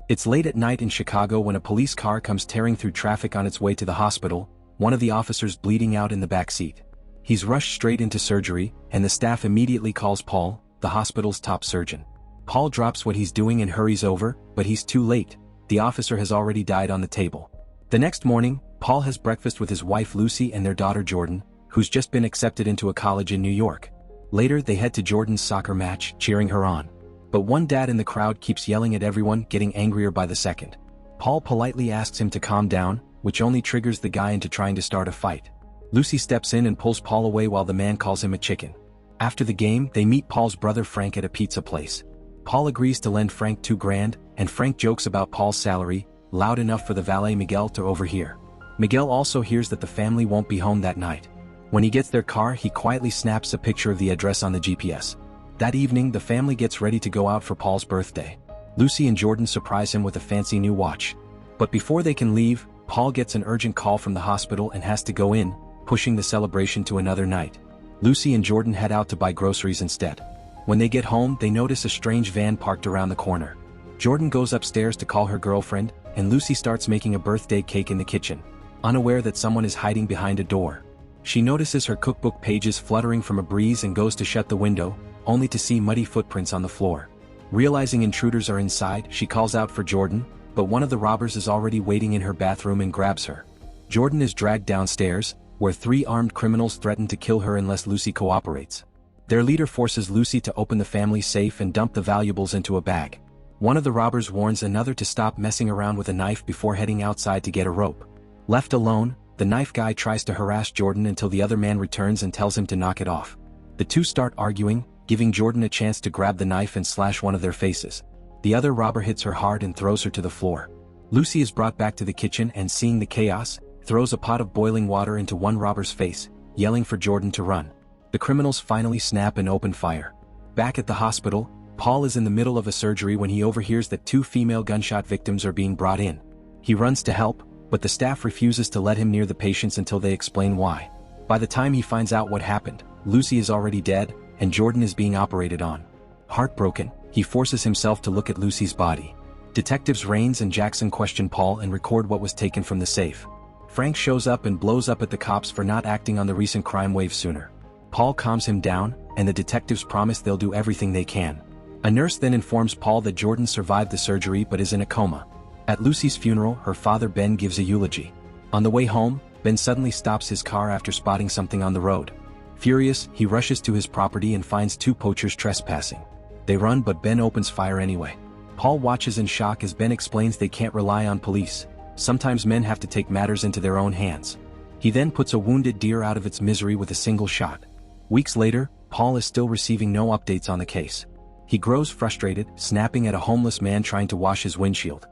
It's late at night in Chicago when a police car comes tearing through traffic on its way to the hospital, one of the officers bleeding out in the back seat. He's rushed straight into surgery, and the staff immediately calls Paul, the hospital's top surgeon. Paul drops what he's doing and hurries over, but he's too late. The officer has already died on the table. The next morning, Paul has breakfast with his wife Lucy and their daughter Jordan, who's just been accepted into a college in New York. Later they head to Jordan's soccer match, cheering her on. But one dad in the crowd keeps yelling at everyone, getting angrier by the second. Paul politely asks him to calm down, which only triggers the guy into trying to start a fight. Lucy steps in and pulls Paul away while the man calls him a chicken. After the game, they meet Paul's brother Frank at a pizza place. Paul agrees to lend Frank $2,000, and Frank jokes about Paul's salary, loud enough for the valet Miguel to overhear. Miguel also hears that the family won't be home that night. When he gets their car, he quietly snaps a picture of the address on the GPS. That evening, the family gets ready to go out for Paul's birthday. Lucy and Jordan surprise him with a fancy new watch. But before they can leave, Paul gets an urgent call from the hospital and has to go in, pushing the celebration to another night. Lucy and Jordan head out to buy groceries instead. When they get home, they notice a strange van parked around the corner. Jordan goes upstairs to call her girlfriend, and Lucy starts making a birthday cake in the kitchen, unaware that someone is hiding behind a door. She notices her cookbook pages fluttering from a breeze and goes to shut the window, only to see muddy footprints on the floor. Realizing intruders are inside, she calls out for Jordan, but one of the robbers is already waiting in her bathroom and grabs her. Jordan is dragged downstairs, where 3 armed criminals threaten to kill her unless Lucy cooperates. Their leader forces Lucy to open the family safe and dump the valuables into a bag. One of the robbers warns another to stop messing around with a knife before heading outside to get a rope. Left alone, the knife guy tries to harass Jordan until the other man returns and tells him to knock it off. The two start arguing, giving Jordan a chance to grab the knife and slash one of their faces. The other robber hits her hard and throws her to the floor. Lucy is brought back to the kitchen and, seeing the chaos, throws a pot of boiling water into one robber's face, yelling for Jordan to run. The criminals finally snap and open fire. Back at the hospital, Paul is in the middle of a surgery when he overhears that 2 female gunshot victims are being brought in. He runs to help, but the staff refuses to let him near the patients until they explain why. By the time he finds out what happened, Lucy is already dead, and Jordan is being operated on. Heartbroken, he forces himself to look at Lucy's body. Detectives Raines and Jackson question Paul and record what was taken from the safe. Frank shows up and blows up at the cops for not acting on the recent crime wave sooner. Paul calms him down, and the detectives promise they'll do everything they can. A nurse then informs Paul that Jordan survived the surgery but is in a coma. At Lucy's funeral, her father Ben gives a eulogy. On the way home, Ben suddenly stops his car after spotting something on the road. Furious, he rushes to his property and finds 2 poachers trespassing. They run, but Ben opens fire anyway. Paul watches in shock as Ben explains they can't rely on police. Sometimes men have to take matters into their own hands. He then puts a wounded deer out of its misery with a single shot. Weeks later, Paul is still receiving no updates on the case. He grows frustrated, snapping at a homeless man trying to wash his windshield.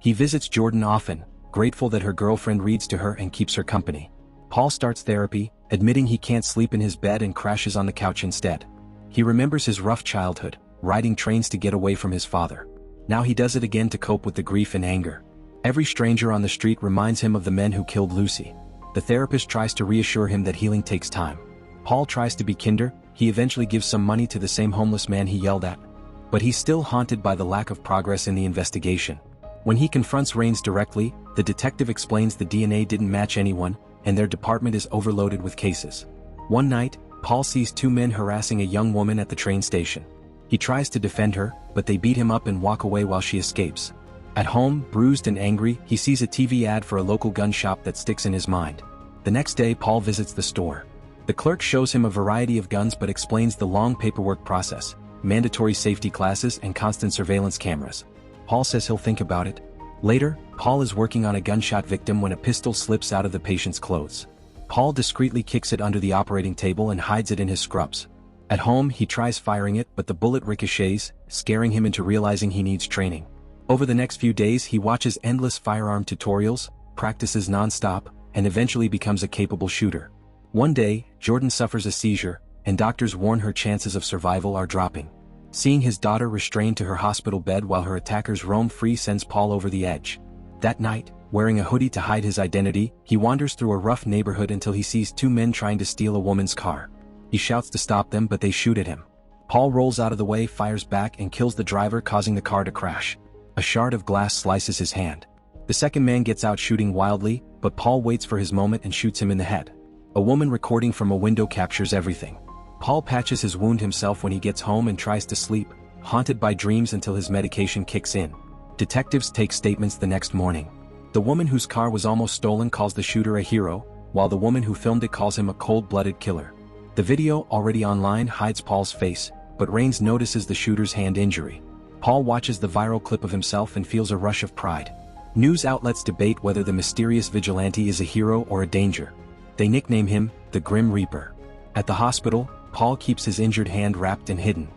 He visits Jordan often, grateful that her girlfriend reads to her and keeps her company. Paul starts therapy, admitting he can't sleep in his bed and crashes on the couch instead. He remembers his rough childhood, riding trains to get away from his father. Now he does it again to cope with the grief and anger. Every stranger on the street reminds him of the men who killed Lucy. The therapist tries to reassure him that healing takes time. Paul tries to be kinder. He eventually gives some money to the same homeless man he yelled at. But he's still haunted by the lack of progress in the investigation. When he confronts Raines directly, the detective explains the DNA didn't match anyone, and their department is overloaded with cases. One night, Paul sees 2 men harassing a young woman at the train station. He tries to defend her, but they beat him up and walk away while she escapes. At home, bruised and angry, he sees a TV ad for a local gun shop that sticks in his mind. The next day, Paul visits the store. The clerk shows him a variety of guns but explains the long paperwork process, mandatory safety classes and constant surveillance cameras. Paul says he'll think about it. Later, Paul is working on a gunshot victim when a pistol slips out of the patient's clothes. Paul discreetly kicks it under the operating table and hides it in his scrubs. At home, he tries firing it, but the bullet ricochets, scaring him into realizing he needs training. Over the next few days, he watches endless firearm tutorials, practices non-stop, and eventually becomes a capable shooter. One day, Jordan suffers a seizure, and doctors warn her chances of survival are dropping. Seeing his daughter restrained to her hospital bed while her attackers roam free sends Paul over the edge. That night, wearing a hoodie to hide his identity, he wanders through a rough neighborhood until he sees 2 men trying to steal a woman's car. He shouts to stop them, but they shoot at him. Paul rolls out of the way, fires back, and kills the driver, causing the car to crash. A shard of glass slices his hand. The second man gets out shooting wildly, but Paul waits for his moment and shoots him in the head. A woman recording from a window captures everything. Paul patches his wound himself when he gets home and tries to sleep, haunted by dreams until his medication kicks in. Detectives take statements the next morning. The woman whose car was almost stolen calls the shooter a hero, while the woman who filmed it calls him a cold-blooded killer. The video, already online, hides Paul's face, but Rains notices the shooter's hand injury. Paul watches the viral clip of himself and feels a rush of pride. News outlets debate whether the mysterious vigilante is a hero or a danger. They nickname him the Grim Reaper. At the hospital, Paul keeps his injured hand wrapped and hidden.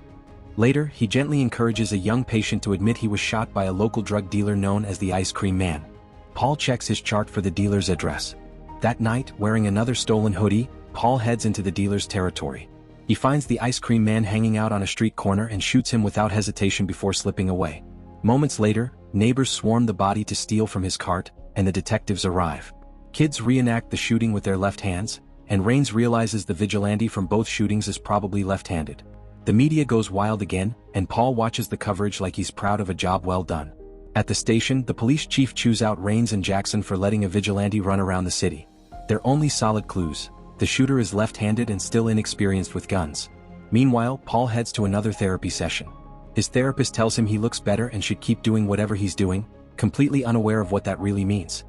Later, he gently encourages a young patient to admit he was shot by a local drug dealer known as the Ice Cream Man. Paul checks his chart for the dealer's address. That night, wearing another stolen hoodie, Paul heads into the dealer's territory. He finds the Ice Cream Man hanging out on a street corner and shoots him without hesitation before slipping away. Moments later, neighbors swarm the body to steal from his cart, and the detectives arrive. Kids reenact the shooting with their left hands, and Rains realizes the vigilante from both shootings is probably left-handed. The media goes wild again, and Paul watches the coverage like he's proud of a job well done. At the station, the police chief chews out Rains and Jackson for letting a vigilante run around the city. They're only solid clues. The shooter is left-handed and still inexperienced with guns. Meanwhile, Paul heads to another therapy session. His therapist tells him he looks better and should keep doing whatever he's doing, completely unaware of what that really means.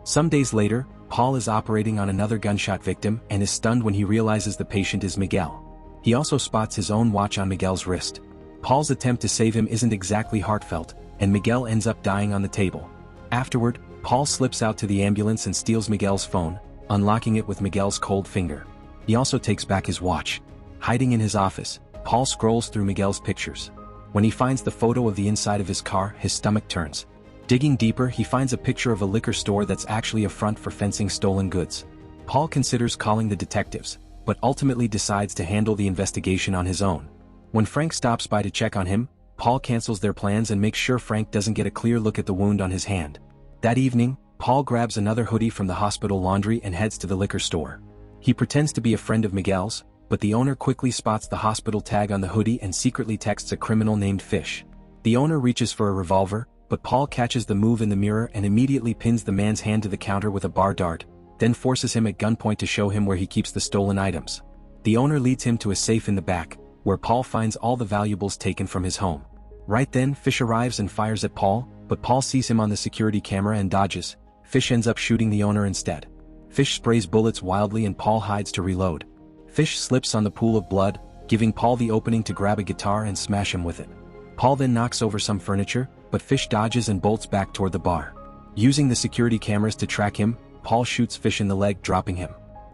Some days later, Paul is operating on another gunshot victim and is stunned when he realizes the patient is Miguel. He also spots his own watch on Miguel's wrist. Paul's attempt to save him isn't exactly heartfelt, and Miguel ends up dying on the table. Afterward, Paul slips out to the ambulance and steals Miguel's phone, unlocking it with Miguel's cold finger. He also takes back his watch. Hiding in his office, Paul scrolls through Miguel's pictures. When he finds the photo of the inside of his car, his stomach turns. Digging deeper, he finds a picture of a liquor store that's actually a front for fencing stolen goods. Paul considers calling the detectives, but ultimately decides to handle the investigation on his own. When Frank stops by to check on him, Paul cancels their plans and makes sure Frank doesn't get a clear look at the wound on his hand. That evening, Paul grabs another hoodie from the hospital laundry and heads to the liquor store. He pretends to be a friend of Miguel's, but the owner quickly spots the hospital tag on the hoodie and secretly texts a criminal named Fish. The owner reaches for a revolver, but Paul catches the move in the mirror and immediately pins the man's hand to the counter with a bar dart, then forces him at gunpoint to show him where he keeps the stolen items. The owner leads him to a safe in the back, where Paul finds all the valuables taken from his home. Right then, Fish arrives and fires at Paul, but Paul sees him on the security camera and dodges. Fish ends up shooting the owner instead. Fish sprays bullets wildly and Paul hides to reload. Fish slips on the pool of blood, giving Paul the opening to grab a guitar and smash him with it. Paul then knocks over some furniture, but Fish dodges and bolts back toward the bar. Using the security cameras to track him, Paul shoots Fish in the leg, dropping him.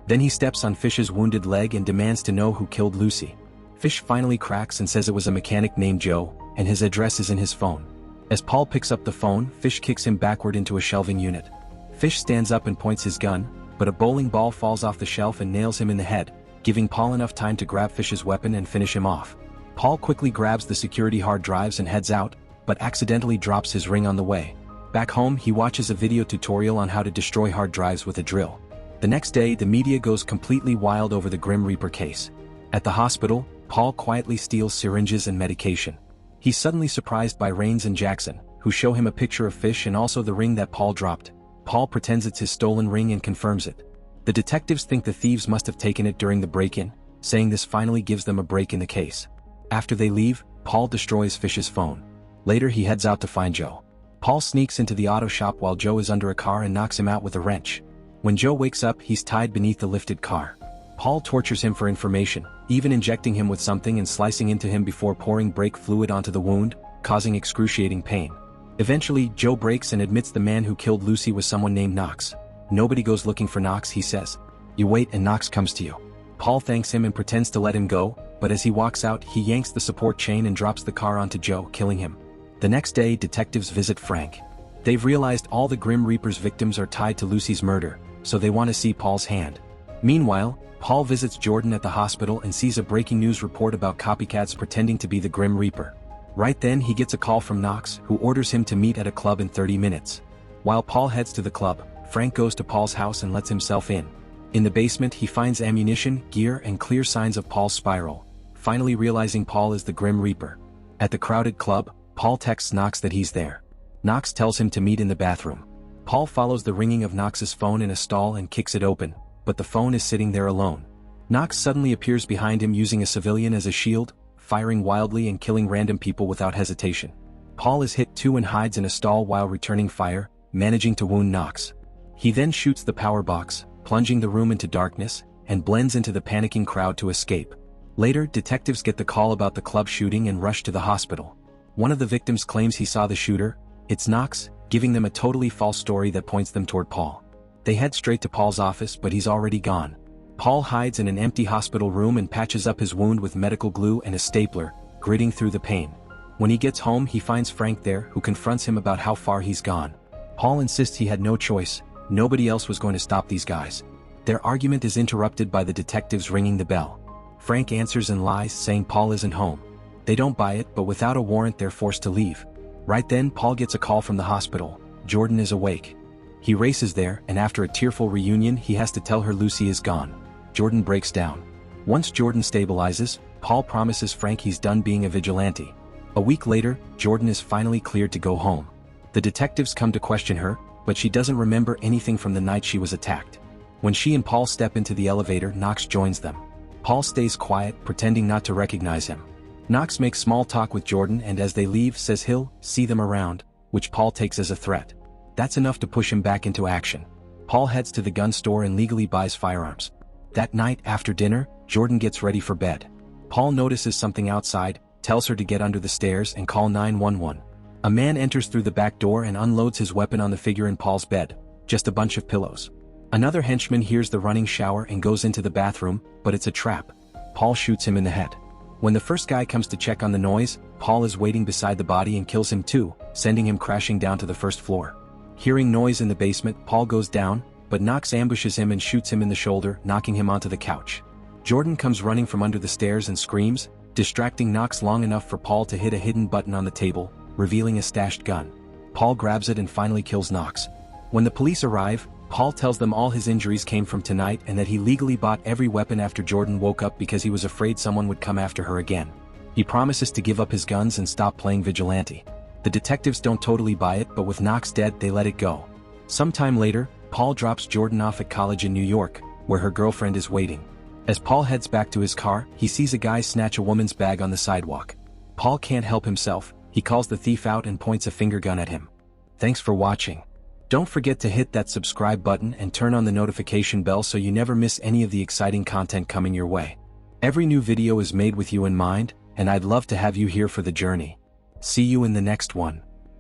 Then he steps on Fish's wounded leg and demands to know who killed Lucy. Fish finally cracks and says it was a mechanic named Joe, and his address is in his phone. As Paul picks up the phone, Fish kicks him backward into a shelving unit. Fish stands up and points his gun, but a bowling ball falls off the shelf and nails him in the head, giving Paul enough time to grab Fish's weapon and finish him off. Paul quickly grabs the security hard drives and heads out, but accidentally drops his ring on the way. Back home, he watches a video tutorial on how to destroy hard drives with a drill. The next day, the media goes completely wild over the Grim Reaper case. At the hospital, Paul quietly steals syringes and medication. He's suddenly surprised by Rains and Jackson, who show him a picture of Fish and also the ring that Paul dropped. Paul pretends it's his stolen ring and confirms it. The detectives think the thieves must have taken it during the break-in, saying this finally gives them a break in the case. After they leave, Paul destroys Fish's phone. Later he heads out to find Joe. Paul sneaks into the auto shop while Joe is under a car and knocks him out with a wrench. When Joe wakes up, he's tied beneath the lifted car. Paul tortures him for information, even injecting him with something and slicing into him before pouring brake fluid onto the wound, causing excruciating pain. Eventually, Joe breaks and admits the man who killed Lucy was someone named Knox. Nobody goes looking for Knox, he says. You wait and Knox comes to you. Paul thanks him and pretends to let him go, but as he walks out, he yanks the support chain and drops the car onto Joe, killing him. The next day, detectives visit Frank. They've realized all the Grim Reaper's victims are tied to Lucy's murder, so they want to see Paul's hand. Meanwhile, Paul visits Jordan at the hospital and sees a breaking news report about copycats pretending to be the Grim Reaper. Right then, he gets a call from Knox, who orders him to meet at a club in 30 minutes. While Paul heads to the club, Frank goes to Paul's house and lets himself in. In the basement, he finds ammunition, gear, and clear signs of Paul's spiral, finally realizing Paul is the Grim Reaper. At the crowded club, Paul texts Knox that he's there. Knox tells him to meet in the bathroom. Paul follows the ringing of Knox's phone in a stall and kicks it open, but the phone is sitting there alone. Knox suddenly appears behind him using a civilian as a shield, firing wildly and killing random people without hesitation. Paul is hit too and hides in a stall while returning fire, managing to wound Knox. He then shoots the power box, plunging the room into darkness, and blends into the panicking crowd to escape. Later, detectives get the call about the club shooting and rush to the hospital. One of the victims claims he saw the shooter. It's Knox, giving them a totally false story that points them toward Paul. They head straight to Paul's office, but he's already gone. Paul hides in an empty hospital room and patches up his wound with medical glue and a stapler, gritting through the pain. When he gets home, he finds Frank there, who confronts him about how far he's gone. Paul insists he had no choice. Nobody else was going to stop these guys. Their argument is interrupted by the detectives ringing the bell. Frank answers and lies, saying Paul isn't home. They don't buy it, but without a warrant they're forced to leave. Right then, Paul gets a call from the hospital. Jordan is awake. He races there, and after a tearful reunion he has to tell her Lucy is gone. Jordan breaks down. Once Jordan stabilizes, Paul promises Frank he's done being a vigilante. A week later, Jordan is finally cleared to go home. The detectives come to question her, but she doesn't remember anything from the night she was attacked. When she and Paul step into the elevator, Knox joins them. Paul stays quiet, pretending not to recognize him. Knox makes small talk with Jordan and as they leave says he'll see them around, which Paul takes as a threat. That's enough to push him back into action. Paul heads to the gun store and legally buys firearms. That night, after dinner, Jordan gets ready for bed. Paul notices something outside, tells her to get under the stairs and call 911. A man enters through the back door and unloads his weapon on the figure in Paul's bed, just a bunch of pillows. Another henchman hears the running shower and goes into the bathroom, but it's a trap. Paul shoots him in the head. When the first guy comes to check on the noise, Paul is waiting beside the body and kills him too, sending him crashing down to the first floor. Hearing noise in the basement, Paul goes down, but Knox ambushes him and shoots him in the shoulder, knocking him onto the couch. Jordan comes running from under the stairs and screams, distracting Knox long enough for Paul to hit a hidden button on the table, revealing a stashed gun. Paul grabs it and finally kills Knox. When the police arrive, Paul tells them all his injuries came from tonight and that he legally bought every weapon after Jordan woke up because he was afraid someone would come after her again. He promises to give up his guns and stop playing vigilante. The detectives don't totally buy it, but with Knox dead they let it go. Sometime later, Paul drops Jordan off at college in New York, where her girlfriend is waiting. As Paul heads back to his car, he sees a guy snatch a woman's bag on the sidewalk. Paul can't help himself. He calls the thief out and points a finger gun at him. Thanks for watching. Don't forget to hit that subscribe button and turn on the notification bell so you never miss any of the exciting content coming your way. Every new video is made with you in mind, and I'd love to have you here for the journey. See you in the next one.